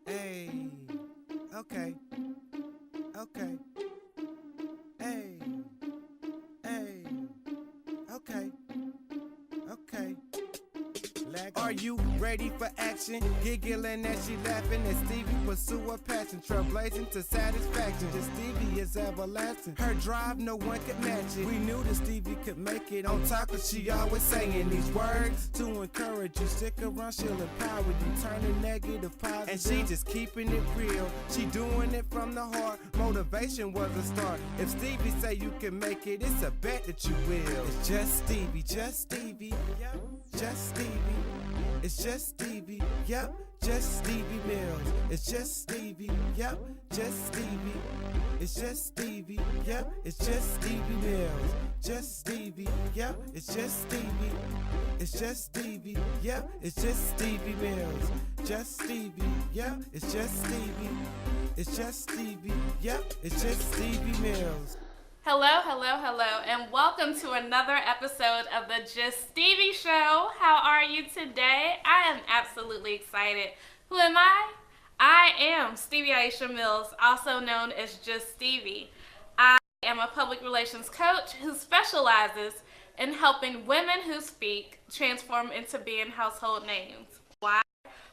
Hey, okay, okay, hey, hey, okay, okay. Are you ready for action? Giggling as she laughing as Stevie pursue her passion, trailblazing to satisfaction. Just Stevie is everlasting. Her drive, no one could match it. We knew that Stevie could make it. On top of she always saying these words to encourage you. Stick around, she'll empower you. Turn a negative positive. And she just keeping it real. She doing it from the heart. Motivation was a start. If Stevie say you can make it, it's a bet that you will. It's just Stevie, just Stevie, yep, just Stevie. It's just Stevie, yep, just Stevie Mills. It's just Stevie, yep, just Stevie. It's just Stevie, yep, it's just Stevie Mills. Just Stevie, yep, it's just Stevie. It's just Stevie, yep, it's just Stevie Mills. Just Stevie, yep, it's just Stevie. It's just Stevie, yep, it's just Stevie Mills. Hello, hello, hello, and welcome to another episode of the Just Stevie Show. How are you today? I am absolutely excited. Who am I? I am Stevie Aisha Mills, also known as Just Stevie. I am a public relations coach who specializes in helping women who speak transform into being household names. Why?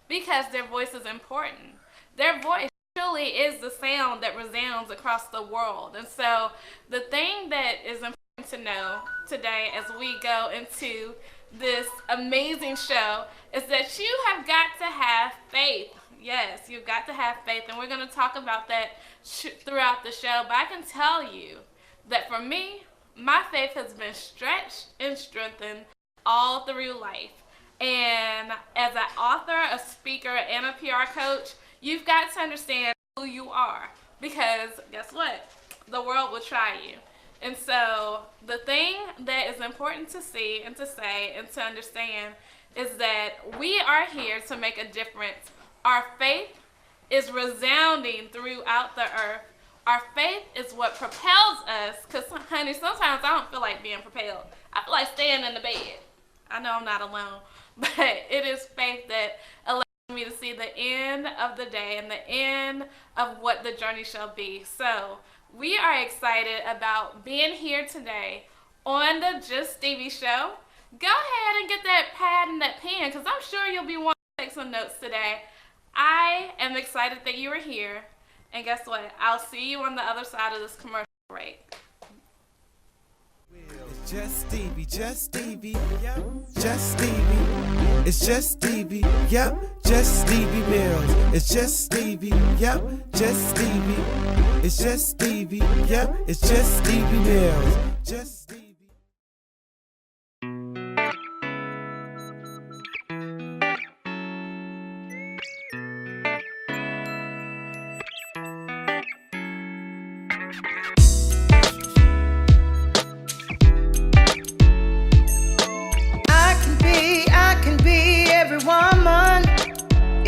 Because their voice is important. Their voice truly is the sound that resounds across the world. And so the thing that is important to know today as we go into this amazing show is that you have got to have faith. Yes, you've got to have faith, and we're going to talk about that throughout the show. But I can tell you that for me, my faith has been stretched and strengthened all through life. And as an author, a speaker, and a PR coach, you've got to understand who you are, because guess what? The world will try you. And so the thing that is important to see and to say and to understand is that we are here to make a difference. Our faith is resounding throughout the earth. Our faith is what propels us, because honey, sometimes I don't feel like being propelled. I feel like staying in the bed. I know I'm not alone, but it is faith that allows me to see the end of the day and the end of what the journey shall be. So we are excited about being here today on the Just Stevie Show. Go ahead and get that pad and that pen, because I'm sure you'll be wanting to take some notes today. I am excited that you are here, and guess what? I'll see you on the other side of this commercial break. It's just Stevie, just Stevie, yep, just Stevie. It's just Stevie, yep, just Stevie Mills. It's just Stevie, yep, just Stevie. It's just Stevie, yep, it's just Stevie Mills. Just Stevie.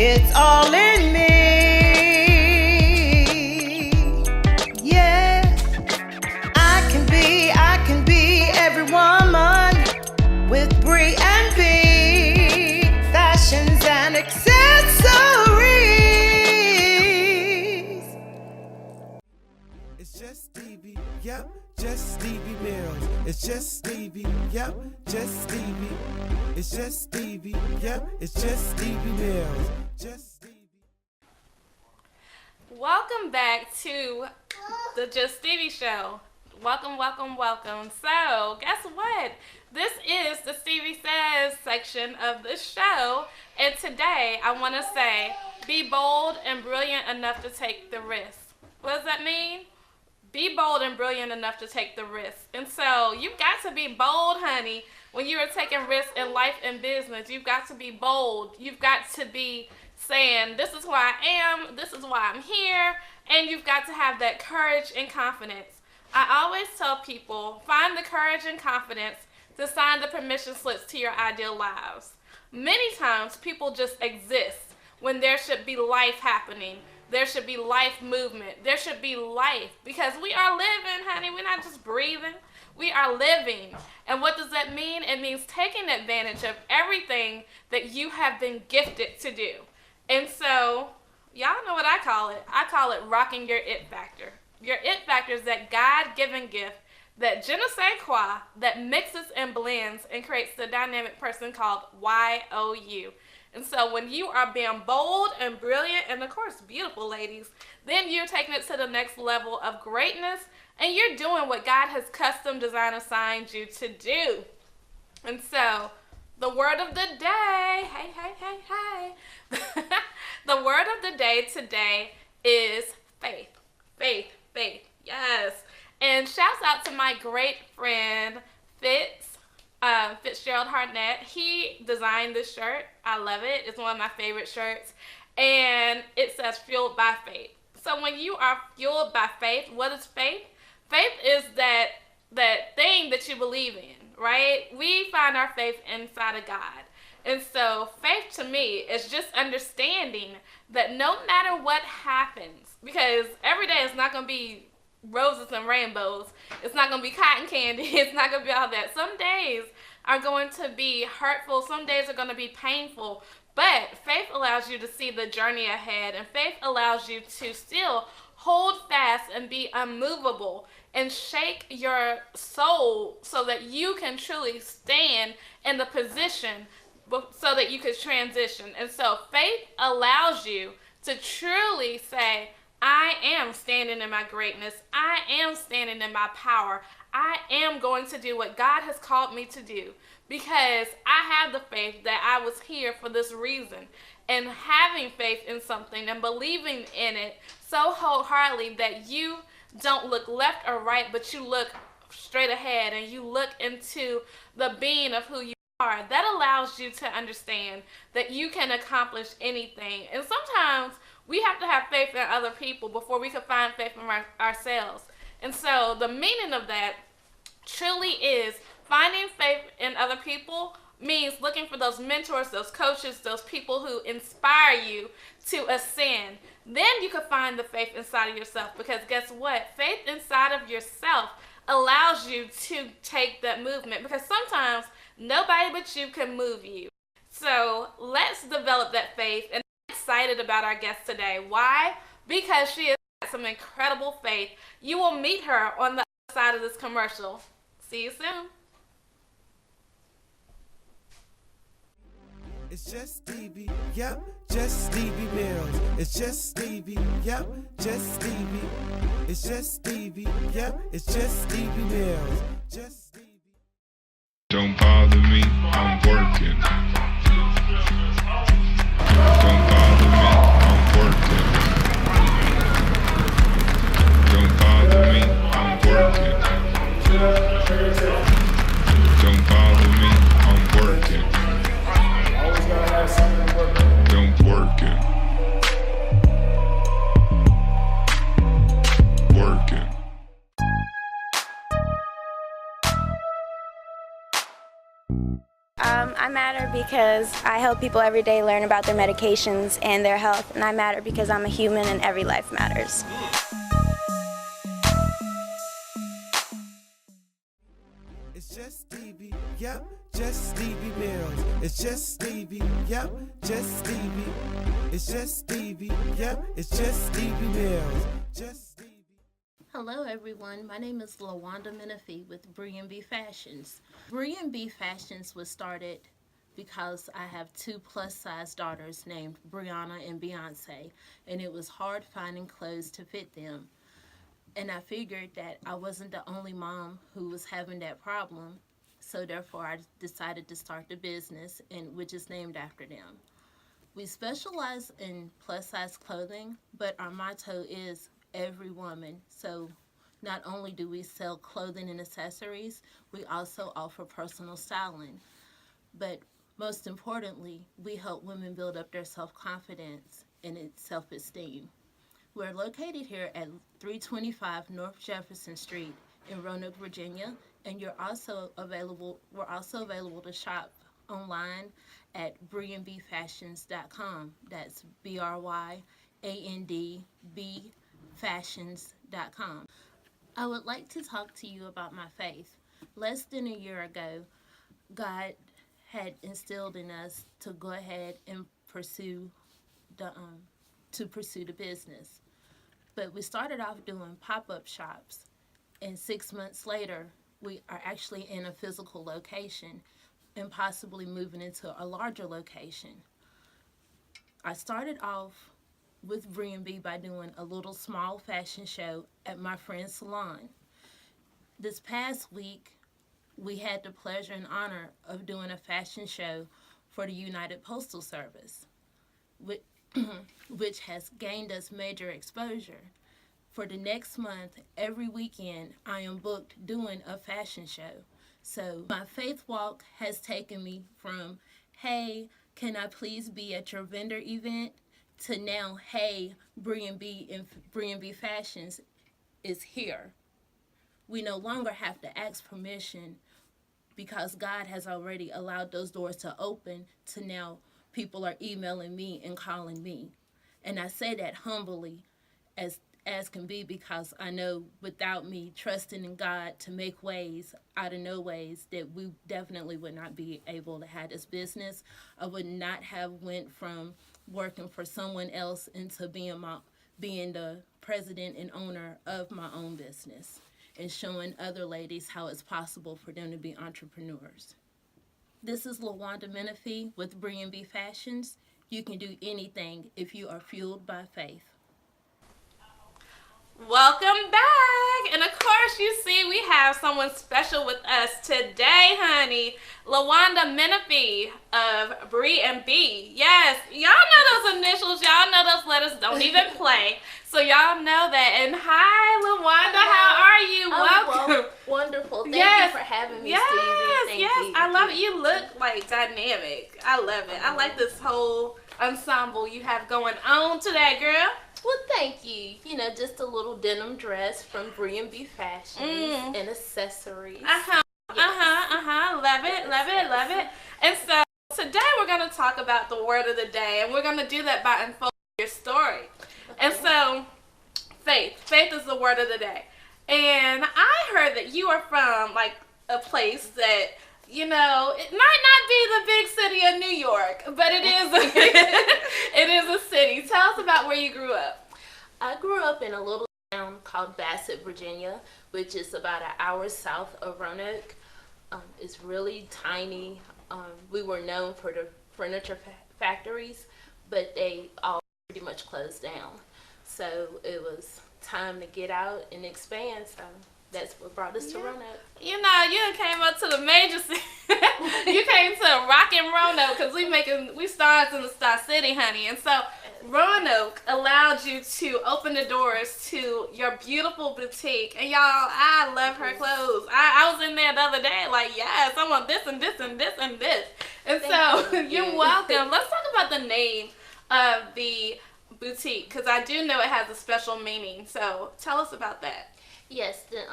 It's all in me, yeah. I can be every woman with Bry and B Fashions and accessories. It's just Stevie, yep, just Stevie Mills. It's just Stevie, yep, just Stevie. It's just Stevie, yep, it's just Stevie Mills. Just Stevie. Welcome back to the Just Stevie Show. Welcome, welcome, welcome. So, guess what? This is the Stevie Says section of the show. And today, I want to say, be bold and brilliant enough to take the risk. What does that mean? Be bold and brilliant enough to take the risk. And so, you've got to be bold, honey. When you are taking risks in life and business, you've got to be bold. You've got to be saying, this is who I am, this is why I'm here, and you've got to have that courage and confidence. I always tell people, find the courage and confidence to sign the permission slips to your ideal lives. Many times, people just exist when there should be life happening. There should be life movement. There should be life, because we are living, honey. We're not just breathing. We are living. And what does that mean? It means taking advantage of everything that you have been gifted to do. And so, y'all know what I call it. I call it rocking your it factor. Your it factor is that God-given gift, that je ne sais quoi, that mixes and blends and creates the dynamic person called YOU. And so when you are being bold and brilliant and, of course, beautiful, ladies, then you're taking it to the next level of greatness, and you're doing what God has custom designed assigned you to do. And so, the word of the day, hey. The word of the day today is faith. Faith, yes. And shouts out to my great friend, Fitzgerald Harnett. He designed this shirt. I love it. It's one of my favorite shirts. And it says fueled by faith. So when you are fueled by faith, what is faith? Faith is that thing that you believe in, right? We find our faith inside of God. And so faith to me is just understanding that no matter what happens, because every day is not going to be roses and rainbows. It's not going to be cotton candy. It's not going to be all that. Some days are going to be hurtful. Some days are going to be painful. But faith allows you to see the journey ahead. And faith allows you to still hold fast and be unmovable and shake your soul so that you can truly stand in the position so that you could transition. And so faith allows you to truly say, I am standing in my greatness. I am standing in my power. I am going to do what God has called me to do because I have the faith that I was here for this reason. And having faith in something and believing in it so wholeheartedly that you don't look left or right, but you look straight ahead and you look into the being of who you are. That allows you to understand that you can accomplish anything. And sometimes we have to have faith in other people before we can find faith in ourselves. And so the meaning of that truly is finding faith in other people means looking for those mentors, those coaches, those people who inspire you to ascend. Then you can find the faith inside of yourself, because guess what? Faith inside of yourself allows you to take that movement, because sometimes nobody but you can move you. So let's develop that faith. And I'm excited about our guest today. Why? Because she has some incredible faith. You will meet her on the other side of this commercial. See you soon. It's just Stevie, yep, just Stevie Mills. It's just Stevie, yep, just Stevie. It's just Stevie, yep, it's just Stevie Mills. Just Stevie. Don't bother me, I'm working. Don't bother me, I'm working. Don't bother me, I'm working. Don't bother me, I'm working. Don't working. Working. I matter because I help people every day learn about their medications and their health, and I matter because I'm a human and every life matters. It's just Stevie, yep, just Stevie Mills. It's just Stevie, yep, just Stevie. It's just Stevie, yep, it's just Stevie Mills. Just Stevie. Hello everyone, my name is LaWanda Menefee with Bry and B Fashions. Bry and B Fashions was started because I have two plus-size daughters named Brianna and Beyonce, and it was hard finding clothes to fit them. And I figured that I wasn't the only mom who was having that problem, so therefore I decided to start the business, which is named after them. We specialize in plus-size clothing, but our motto is every woman. So not only do we sell clothing and accessories, we also offer personal styling. But most importantly, we help women build up their self-confidence and self-esteem. We're located here at 325 North Jefferson Street in Roanoke, Virginia, and we're also available to shop online at bryandbfashions.com. That's BRYANDB fashions.com. I would like to talk to you about my faith. Less than a year ago, God had instilled in us to go ahead and pursue to pursue the business. But we started off doing pop-up shops, and 6 months later, we are actually in a physical location and possibly moving into a larger location. I started off with Bry and B by doing a little small fashion show at my friend's salon. This past week, we had the pleasure and honor of doing a fashion show for the United Postal Service, which has gained us major exposure. For the next month, every weekend, I am booked doing a fashion show. So my faith walk has taken me from, hey, can I please be at your vendor event, to now, hey, Bry and B Fashions is here. We no longer have to ask permission because God has already allowed those doors to open, to now people are emailing me and calling me. And I say that humbly as can be, because I know without me trusting in God to make ways out of no ways, that we definitely would not be able to have this business. I would not have went from working for someone else into being the president and owner of my own business, and showing other ladies how it's possible for them to be entrepreneurs. This is LaWanda Menefee with Bry and B Fashions. You can do anything if you are fueled by faith. Welcome back. And of course, you see we have someone special with us today, honey. LaWanda Menefee of Bry and B. Yes, y'all know those initials. Y'all know those letters don't even play. So y'all know that. And hi, LaWanda, how are you? Welcome. Well, wonderful. Thank you for having me, Stevie. Thank you. I love it. You look like dynamic. I love it. I like this whole ensemble you have going on today, girl. Well, thank you. You know, just a little denim dress from Bry and B Fashions and accessories. Love it. And so today we're going to talk about the word of the day, and we're going to do that by unfolding your story. Okay. And so, faith is the word of the day. And I heard that you are from like a place that, you know, it might not be the big city of New York, but it is it is a city. Tell us about where you grew up. I grew up in a little town called Bassett, Virginia, which is about an hour south of Roanoke. It's really tiny. We were known for the furniture factories, but they all pretty much closed down. So it was time to get out and expand. So that's what brought us to Roanoke. You know, you came up to the major city. You came to rockin' Roanoke, because we started in the Star City, honey. And so Roanoke allowed you to open the doors to your beautiful boutique. And y'all, I love her clothes. I was in there the other day like, yes, I want this and this and this and this. And Thank you're welcome. Let's talk about the name of the boutique, because I do know it has a special meaning. So tell us about that. Yes, the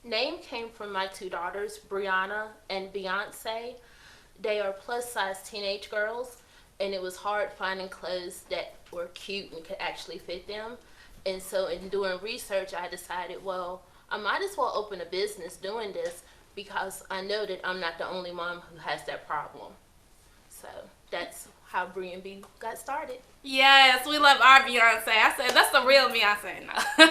name came from my two daughters, Brianna and Beyonce. They are plus-size teenage girls, and it was hard finding clothes that were cute and could actually fit them. And so in doing research, I decided, well, I might as well open a business doing this, because I know that I'm not the only mom who has that problem. So that's how Bry and B got started. Yes, we love our Beyonce. I said, that's the real Beyonce. No.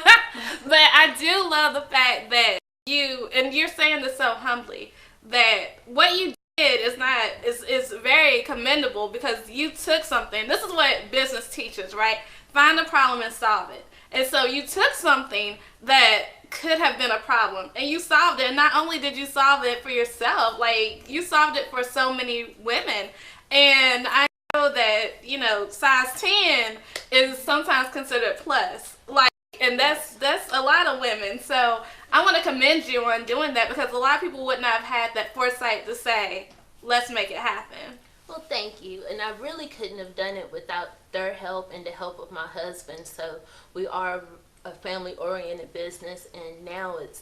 But I do love the fact that you're saying this so humbly, that what you did is very commendable, because you took something. This is what business teaches, right? Find a problem and solve it. And so you took something that could have been a problem, and you solved it. And not only did you solve it for yourself, like, you solved it for so many women. And I know that, you know, size 10 is sometimes considered plus, like, and that's a lot of women. So I want to commend you on doing that, because a lot of people would not have had that foresight to say, let's make it happen. Well, thank you. And I really couldn't have done it without their help and the help of my husband. So we are a family-oriented business, and now it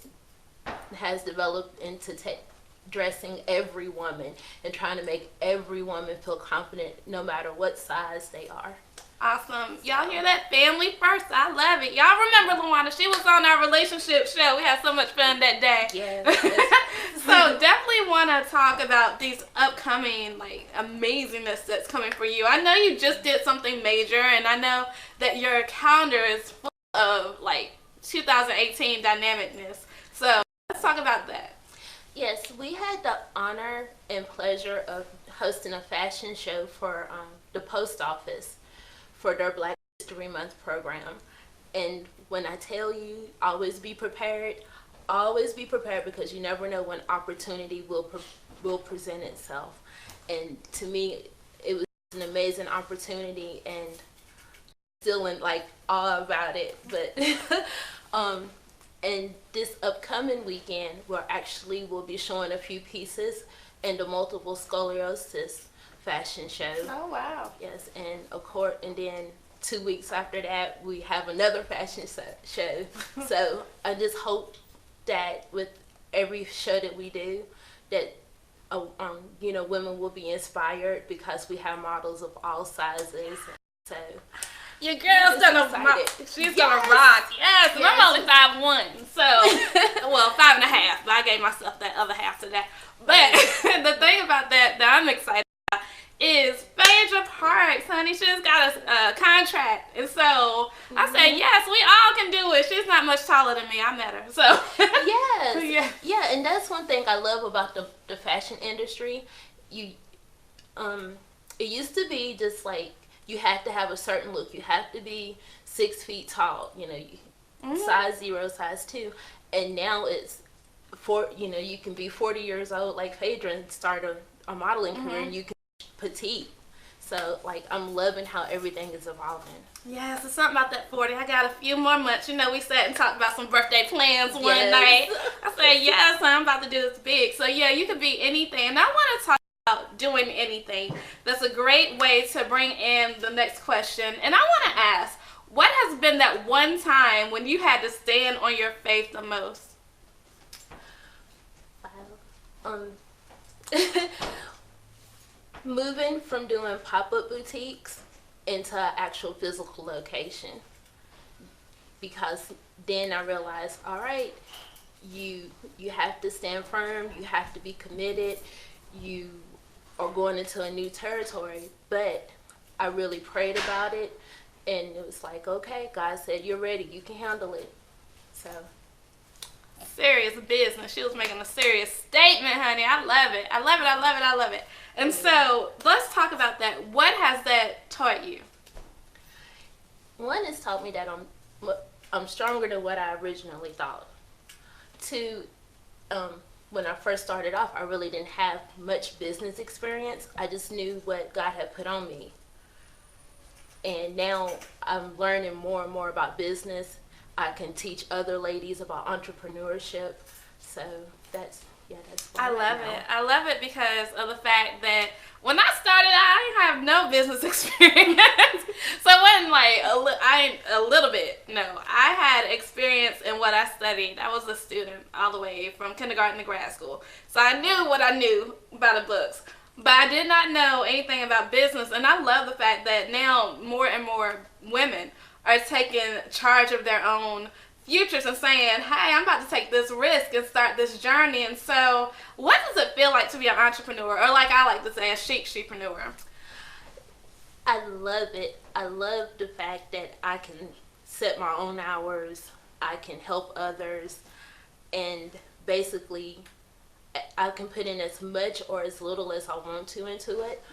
has developed into dressing every woman and trying to make every woman feel confident no matter what size they are. Awesome. Y'all hear that? Family first. I love it. Y'all remember LaWanda? She was on our relationship show. We had so much fun that day. Yes. So definitely want to talk about these upcoming like amazingness that's coming for you. I know you just did something major, and I know that your calendar is full of like 2018 dynamicness. So let's talk about that. Yes, we had the honor and pleasure of hosting a fashion show for the post office for their Black History Month program. And when I tell you, always be prepared because you never know when opportunity will present itself. And to me, it was an amazing opportunity, and still in like awe about it. But and this upcoming weekend, we'll be showing a few pieces in the multiple scoliosis fashion show. Oh wow! Yes, and then 2 weeks after that, we have another fashion show. So I just hope that with every show that we do, that women will be inspired because we have models of all sizes. So your girl's gonna rock. She's gonna rock. Yes, and I'm only 5'1", so well 5.5, but I gave myself that other half to that. But the thing about that I'm excited about is Phaedra Parks, honey. She just got a contract, and so I said yes, we all can do it. She's not much taller than me. I met her, so yes, yeah, and that's one thing I love about the fashion industry. It used to be just like you had to have a certain look. You have to be 6 feet tall. Size 0, size 2, and now it's you can be 40 years old like Phaedra and start a modeling career, and you can petite. So like I'm loving how everything is evolving. Yes, it's something about that 40. I got a few more months. We sat and talked about some birthday plans one night. I said, yes, I'm about to do this big. So yeah, you could be anything. And I want to talk about doing anything. That's a great way to bring in the next question. And I want to ask, what has been that one time when you had to stand on your faith the most? Moving from doing pop-up boutiques into an actual physical location, because then I realized, all right, you have to stand firm, you have to be committed, you are going into a new territory. But I really prayed about it, and it was like, okay, God said you're ready, you can handle it. So serious business. She was making a serious statement, honey. I love it. I love it. I love it. I love it. And so let's talk about that. What has that taught you? One, has taught me that I'm stronger than what I originally thought. Two, when I first started off, I really didn't have much business experience. I just knew what God had put on me. And now I'm learning more and more about business. I can teach other ladies about entrepreneurship. So that's I love it. I love it because of the fact that when I started, I didn't have no business experience. So it wasn't like a little bit. No, I had experience in what I studied. I was a student all the way from kindergarten to grad school. So I knew what I knew about the books. But I did not know anything about business. And I love the fact that now more and more women are taking charge of their own futures and saying, hey, I'm about to take this risk and start this journey. And so what does it feel like to be an entrepreneur, or like I like to say, a chic-preneur? I love it. I love the fact that I can set my own hours, I can help others, and basically I can put in as much or as little as I want to into it.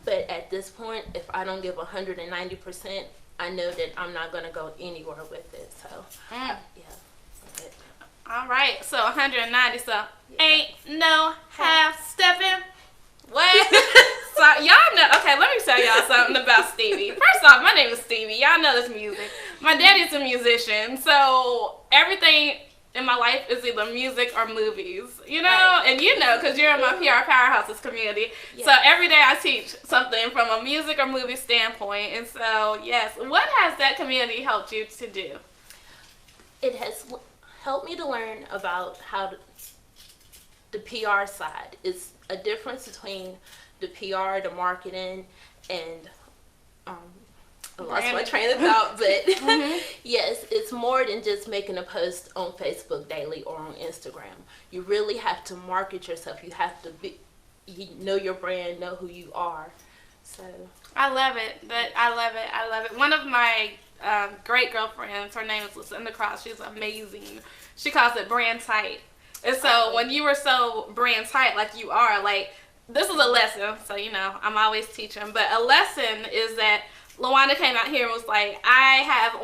But at this point, if I don't give 190%, I know that I'm not going to go anywhere with it. So, yeah. All right. So 190. So ain't no half stepping. What? So y'all know. Okay, let me tell y'all something about Stevie. First off, my name is Stevie. Y'all know this music. My daddy's a musician, so everything in my life is either music or movies, Right. and because you're in my PR Powerhouses community. Yes. So every day I teach something from a music or movie standpoint. And so, yes, what has that community helped you to do? It has helped me to learn about how the PR side is a difference between the PR, the marketing, and I lost my train of thought, but yes, it's more than just making a post on Facebook daily or on Instagram. You really have to market yourself. You have to know your brand, know who you are. So I love it. I love it. One of my great girlfriends, her name is Lucinda Cross. She's amazing. She calls it brand tight. And so when you were so brand tight like you are, like, this is a lesson. So, you know, I'm always teaching. But a lesson is that LaWanda came out here and was like, I have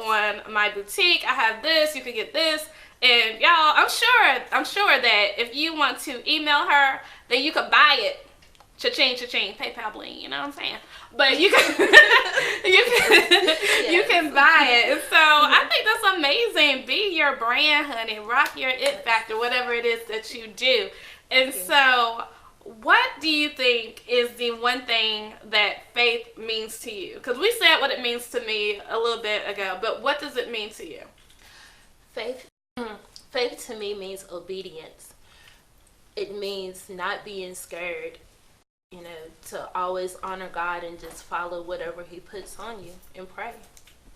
on my boutique. I have this. You can get this. And y'all, I'm sure that if you want to email her, then you could buy it. Cha-ching, cha-ching, PayPal bling, you know what I'm saying? But you can, you can buy it. And so I think that's amazing. Be your brand, honey. Rock your it factor, whatever it is that you do. And so what do you think is the one thing that faith means to you? Because we said what it means to me a little bit ago, but what does it mean to you? Faith to me means obedience. It means not being scared, you know, to always honor God and just follow whatever he puts on you and pray.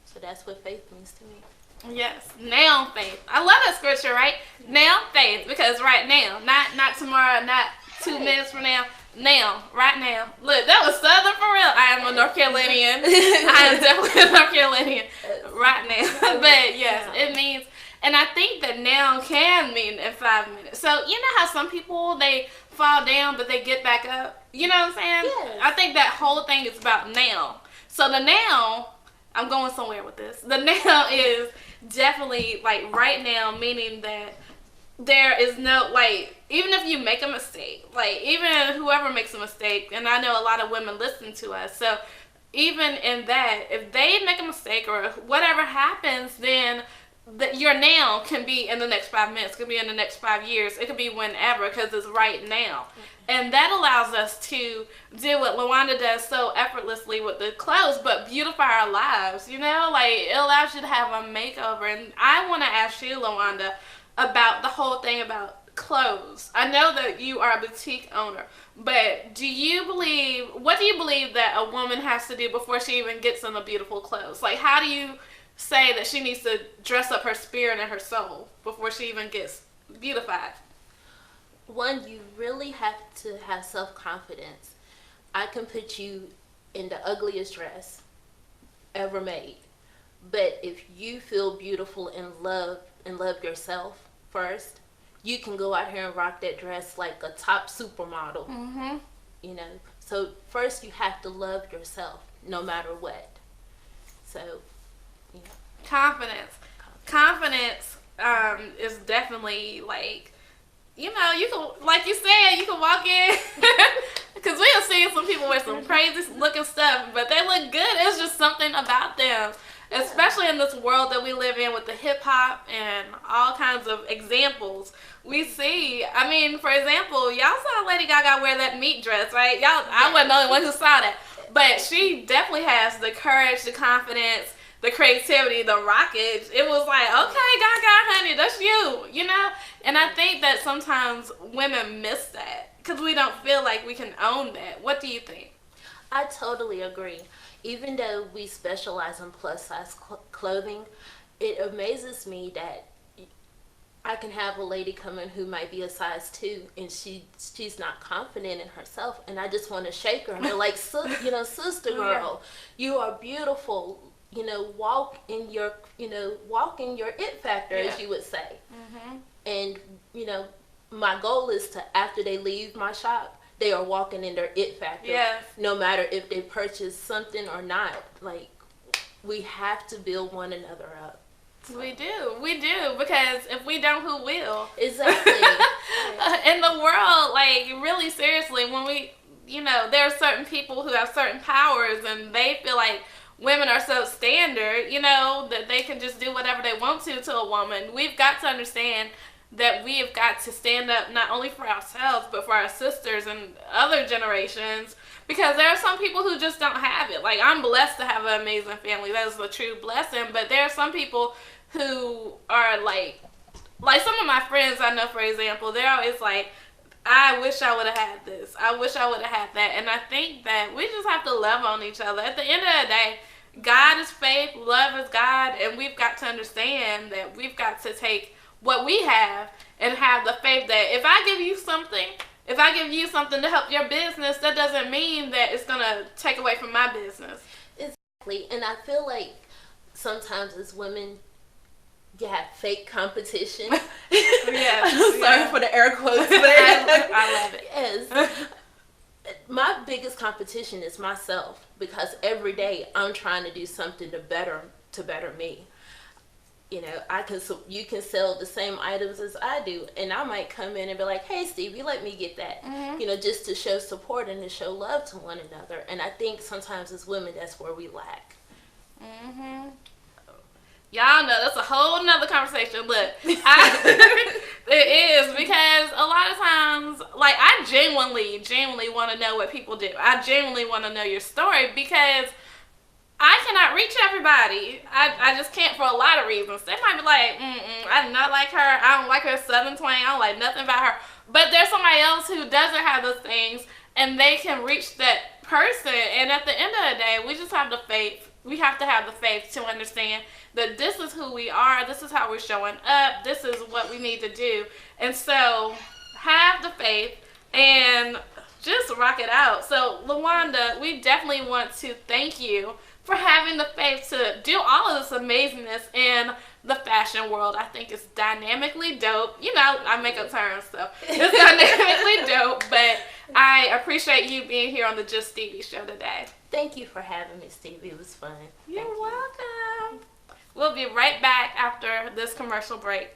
So that's what faith means to me. Yes, now faith. I love that scripture, right? Now faith, because right now, not tomorrow, not 2 minutes from now. Now, right now. Look, that was Southern for real. I am a North Carolinian. I am definitely a North Carolinian right now. But yes, it means, and I think that now can mean in 5 minutes. So you know how some people, they fall down but they get back up? You know what I'm saying? Yes. I think that whole thing is about now. So the now, I'm going somewhere with this. The now is definitely like right now, meaning that there is no, like, even if you make a mistake, like even whoever makes a mistake, and I know a lot of women listen to us, so even in that, if they make a mistake or whatever happens, then your now can be in the next 5 minutes, could be in the next 5 years, it could be whenever, because it's right now. And that allows us to do what LaWanda does so effortlessly with the clothes, but beautify our lives, you know? Like, it allows you to have a makeover. And I want to ask you, LaWanda, about the whole thing about clothes. I know that you are a boutique owner, but what do you believe that a woman has to do before she even gets in the beautiful clothes? Like, how do you say that she needs to dress up her spirit and her soul before she even gets beautified? One, you really have to have self-confidence. I can put you in the ugliest dress ever made, but if you feel beautiful and love yourself first, you can go out here and rock that dress like a top supermodel. Mm-hmm. You know, so first you have to love yourself no matter what. So, yeah. Confidence is definitely like, you know, you can, like you said, you can walk in, because we have seen some people wear some crazy looking stuff, but they look good. It's just something about them, especially in this world that we live in with the hip hop and all kinds of examples. We see, I mean, for example, y'all saw Lady Gaga wear that meat dress, right? Y'all, I wasn't the only one who saw that, but she definitely has the courage, the confidence, the creativity, the rockage. It was like, okay, Gaga, honey, that's you know? And I think that sometimes women miss that because we don't feel like we can own that. What do you think? I totally agree. Even though we specialize in plus size clothing, it amazes me that I can have a lady come in who might be a size 2 and she's not confident in herself, and I just want to shake her and be like, sister girl, you are beautiful. You know, walk in your it factor, as you would say. Mm-hmm. And, you know, my goal is to, after they leave my shop, they are walking in their it factor. Yes. No matter if they purchase something or not. Like, we have to build one another up. So. We do, because if we don't, who will? Exactly. In the world, like, really seriously, when we, you know, there are certain people who have certain powers and they feel like women are so standard, you know, that they can just do whatever they want to a woman. We've got to understand that we have got to stand up not only for ourselves, but for our sisters and other generations, because there are some people who just don't have it. Like, I'm blessed to have an amazing family. That is a true blessing. But there are some people who are like some of my friends I know, for example, they're always like, I wish I would have had this. I wish I would have had that. And I think that we just have to love on each other. At the end of the day, God is faith, love is God, and we've got to understand that we've got to take what we have and have the faith that if I give you something to help your business, that doesn't mean that it's going to take away from my business. Exactly. And I feel like sometimes as women, you have fake competition. Yes. Sorry for the air quotes, but I love it. Yes. My biggest competition is myself, because every day I'm trying to do something to better me. You know, you can sell the same items as I do, and I might come in and be like, "Hey, Stevie, let me get that." You know, just to show support and to show love to one another. And I think sometimes as women, that's where we lack. Y'all know that's a whole nother conversation. Look, it is, because a lot of times, like, I genuinely want to know what people do. I genuinely want to know your story, because I cannot reach everybody. I just can't, for a lot of reasons. They might be like, I do not like her. I don't like her southern twang. I don't like nothing about her. But there's somebody else who doesn't have those things, and they can reach that person. And at the end of the day, we just have the faith. We have to have the faith to understand that this is who we are. This is how we're showing up. This is what we need to do. And so have the faith and just rock it out. So LaWanda, we definitely want to thank you for having the faith to do all of this amazingness in the fashion world. I think it's dynamically dope. You know, I make up terms, so it's dynamically dope. But I appreciate you being here on the Just Stevie show today. Thank you for having me, Stevie. It was fun. You're welcome. We'll be right back after this commercial break.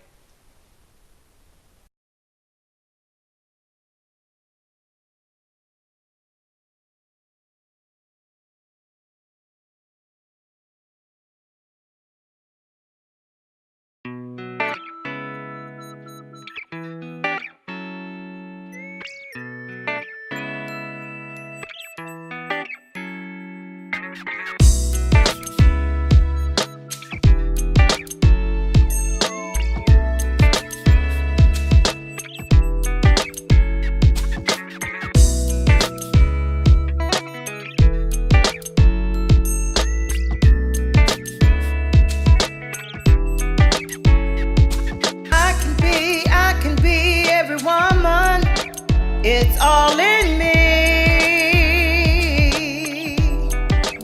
It's all in me.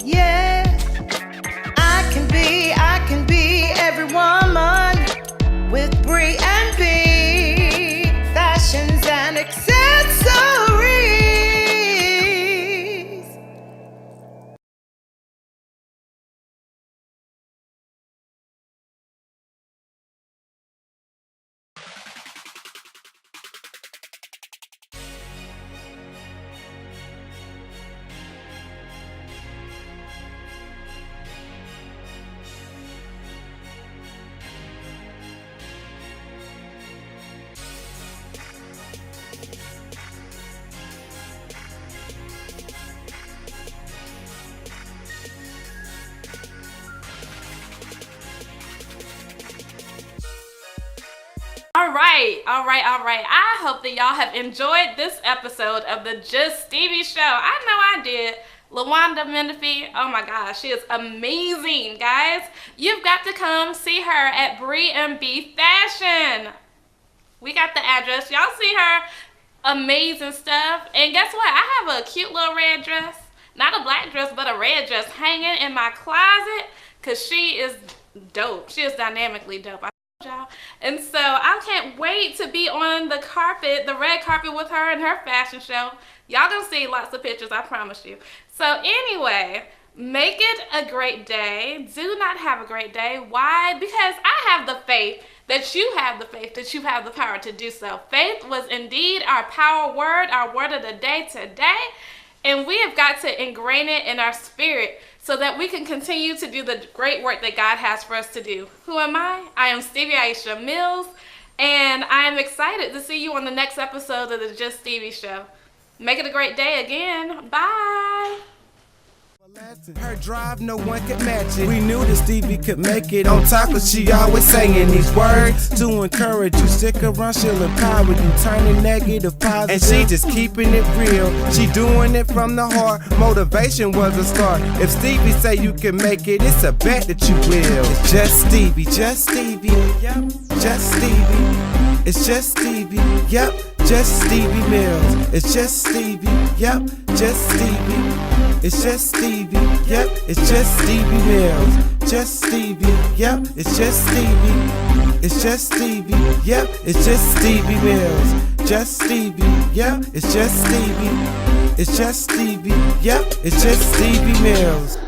Yeah, I can be every woman with Bry and B Fashions and accessories. All right. I hope that y'all have enjoyed this episode of the Just Stevie show. I know I did. LaWanda Menefee, oh my gosh, she is amazing, guys. You've got to come see her at Bry and B Fashion. We got the address. Y'all see her amazing stuff. And guess what? I have a cute little red dress. Not a black dress, but a red dress hanging in my closet, because she is dope. She is dynamically dope. Y'all. And so I can't wait to be on the carpet, the red carpet, with her and her fashion show. Y'all gonna see lots of pictures, I promise you. So anyway, make it a great day. Do not have a great day. Why? Because I have the faith that you have the faith, that you have the power to do so. Faith was indeed our power word, our word of the day today. And we have got to ingrain it in our spirit so that we can continue to do the great work that God has for us to do. Who am I? I am Stevie Aisha Mills, and I am excited to see you on the next episode of the Just Stevie show. Make it a great day again. Bye. Her drive, no one could match it. We knew that Stevie could make it. On top of she always saying these words to encourage you. Stick around, she'll empower you, turning negative positive. And she just keeping it real. She doing it from the heart. Motivation was a start. If Stevie say you can make it, it's a bet that you will. It's just Stevie, just Stevie, yep, just Stevie. It's just Stevie, yep, just Stevie Mills. It's just Stevie, yep, just Stevie. It's just Stevie, yep, it's just Stevie Mills. Just Stevie, yep, it's just Stevie. It's just Stevie, yep, it's just Stevie Mills. Just Stevie, yep, it's just Stevie. It's just Stevie, yep, it's just Stevie Mills.